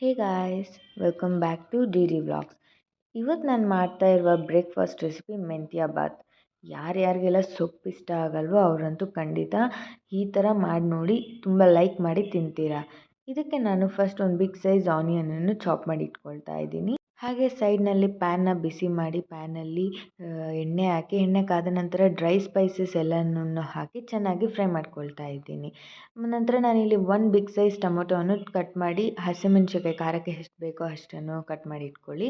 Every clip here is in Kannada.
Hey guys, welcome back to D D vlogs. ಇವತ್ತು ನಾನು ಮಾಡ್ತಾ ಇರುವ ಬ್ರೇಕ್ಫಾಸ್ಟ್ ರೆಸಿಪಿ ಮೆಂತ್ಯ ಬಾತ್. ಯಾರ್ಯಾರಿಗೆಲ್ಲ ಸೊಪ್ಪು ಇಷ್ಟ ಆಗಲ್ವೋ ಅವರಂತೂ ಖಂಡಿತ ಈ ಥರ ಮಾಡಿ ನೋಡಿ ತುಂಬ ಲೈಕ್ ಮಾಡಿ ತಿಂತೀರಾ. ಇದಕ್ಕೆ ನಾನು ಫಸ್ಟ್ ಒಂದು ಬಿಗ್ ಸೈಜ್ ಆನಿಯನನ್ನು ಚಾಪ್ ಮಾಡಿ ಇಟ್ಕೊಳ್ತಾ ಇದ್ದೀನಿ. ಹಾಗೆ ಸೈಡ್ನಲ್ಲಿ ಪ್ಯಾನ್ನ ಬಿಸಿ ಮಾಡಿ ಪ್ಯಾನಲ್ಲಿ ಎಣ್ಣೆ ಹಾಕಿ, ಎಣ್ಣೆ ಕಾದ ನಂತರ ಡ್ರೈ ಸ್ಪೈಸಸ್ ಎಲ್ಲನೂ ಹಾಕಿ ಚೆನ್ನಾಗಿ ಫ್ರೈ ಮಾಡ್ಕೊಳ್ತಾ ಇದ್ದೀನಿ. ನಂತರ ನಾನಿಲ್ಲಿ ಒಂದು ಬಿಗ್ ಸೈಜ್ ಟೊಮೊಟೊವನ್ನು ಕಟ್ ಮಾಡಿ, ಹಸಿಮೆಣ್ಸಿನ್ಕಾಯಿ ಖಾರಕ್ಕೆ ಎಷ್ಟು ಬೇಕೋ ಅಷ್ಟನ್ನು ಕಟ್ ಮಾಡಿ ಇಟ್ಕೊಳ್ಳಿ.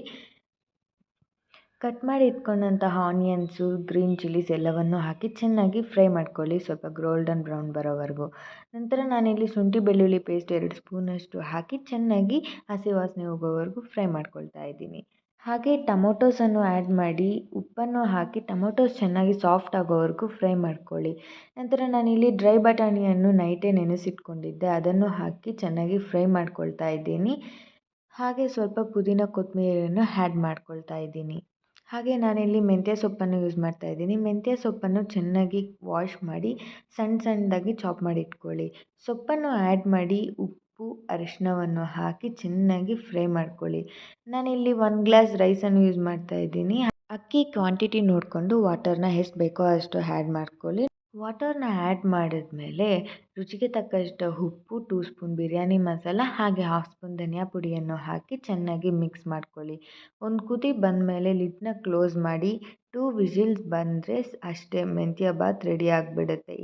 ಕಟ್ ಮಾಡಿ ಇಟ್ಕೊಂಡಂತಹ ಆನಿಯನ್ಸು, ಗ್ರೀನ್ ಚಿಲ್ಲೀಸ್ ಎಲ್ಲವನ್ನು ಹಾಕಿ ಚೆನ್ನಾಗಿ ಫ್ರೈ ಮಾಡ್ಕೊಳ್ಳಿ, ಸ್ವಲ್ಪ ಗೋಲ್ಡನ್ ಬ್ರೌನ್ ಬರೋವರೆಗೂ. ನಂತರ ನಾನಿಲ್ಲಿ ಶುಂಠಿ ಬೆಳ್ಳುಳ್ಳಿ ಪೇಸ್ಟ್ 2 ಸ್ಪೂನಷ್ಟು ಹಾಕಿ ಚೆನ್ನಾಗಿ ಹಸಿ ವಾಸನೆ ಹೋಗೋವರೆಗೂ ಫ್ರೈ ಮಾಡ್ಕೊಳ್ತಾ ಇದ್ದೀನಿ. ಹಾಗೆ ಟೊಮೊಟೊಸನ್ನು ಆ್ಯಡ್ ಮಾಡಿ ಉಪ್ಪನ್ನು ಹಾಕಿ ಟೊಮೊಟೊಸ್ ಚೆನ್ನಾಗಿ ಸಾಫ್ಟ್ ಆಗೋವರೆಗೂ ಫ್ರೈ ಮಾಡ್ಕೊಳ್ಳಿ. ನಂತರ ನಾನಿಲ್ಲಿ ಡ್ರೈ ಬಟಾಣಿಯನ್ನು ನೈಟೇ ನೆನೆಸಿಟ್ಕೊಂಡಿದ್ದೆ, ಅದನ್ನು ಹಾಕಿ ಚೆನ್ನಾಗಿ ಫ್ರೈ ಮಾಡ್ಕೊಳ್ತಾ ಇದ್ದೀನಿ. ಹಾಗೆ ಸ್ವಲ್ಪ ಪುದೀನ ಕೊತ್ತಂಬರಿಯನ್ನು ಆ್ಯಡ್ ಮಾಡ್ಕೊಳ್ತಾ ಇದ್ದೀನಿ. ಹಾಗೆ ನಾನಿಲ್ಲಿ ಮೆಂತ್ಯ ಸೊಪ್ಪನ್ನು ಯೂಸ್ ಮಾಡ್ತಾ ಇದ್ದೀನಿ. ಮೆಂತ್ಯ ಸೊಪ್ಪನ್ನು ಚೆನ್ನಾಗಿ ವಾಶ್ ಮಾಡಿ ಸಣ್ಣದಾಗಿ ಚಾಪ್ ಮಾಡಿ ಇಟ್ಕೊಳ್ಳಿ. ಸೊಪ್ಪನ್ನು ಆ್ಯಡ್ ಮಾಡಿ ಉಪ್ಪು, ಅರಿಶಿಣವನ್ನು ಹಾಕಿ ಚೆನ್ನಾಗಿ ಫ್ರೈ ಮಾಡ್ಕೊಳ್ಳಿ. ನಾನಿಲ್ಲಿ 1 ಗ್ಲಾಸ್ ರೈಸನ್ನು ಯೂಸ್ ಮಾಡ್ತಾ ಇದ್ದೀನಿ. ಅಕ್ಕಿ ಕ್ವಾಂಟಿಟಿ ನೋಡಿಕೊಂಡು ವಾಟರ್ನ ಎಷ್ಟು ಬೇಕೋ ಅಷ್ಟು ಆ್ಯಡ್ ಮಾಡ್ಕೊಳ್ಳಿ. ವಾಟರ್ನ ಆ್ಯಡ್ ಮಾಡಿದ್ಮೇಲೆ ರುಚಿಗೆ ತಕ್ಕಷ್ಟು ಉಪ್ಪು, 2 ಸ್ಪೂನ್ ಬಿರಿಯಾನಿ ಮಸಾಲ ಹಾಗೆ 1/2 ಸ್ಪೂನ್ ಧನಿಯಾ ಪುಡಿಯನ್ನು ಹಾಕಿ ಚೆನ್ನಾಗಿ ಮಿಕ್ಸ್ ಮಾಡ್ಕೊಳ್ಳಿ. ಒಂದು ಕುದಿ ಬಂದಮೇಲೆ ಲಿಡ್ನ ಕ್ಲೋಸ್ ಮಾಡಿ 2 ವಿಸಿಲ್ಸ್ ಬಂದರೆ ಅಷ್ಟೇ, ಮೆಂತ್ಯ ಬಾತ್ ರೆಡಿ ಆಗಿಬಿಡುತ್ತೆ.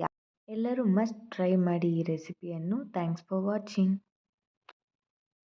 ಎಲ್ಲರೂ ಮಸ್ಟ್ ಟ್ರೈ ಮಾಡಿ ಈ ರೆಸಿಪಿಯನ್ನು. Thanks for watching.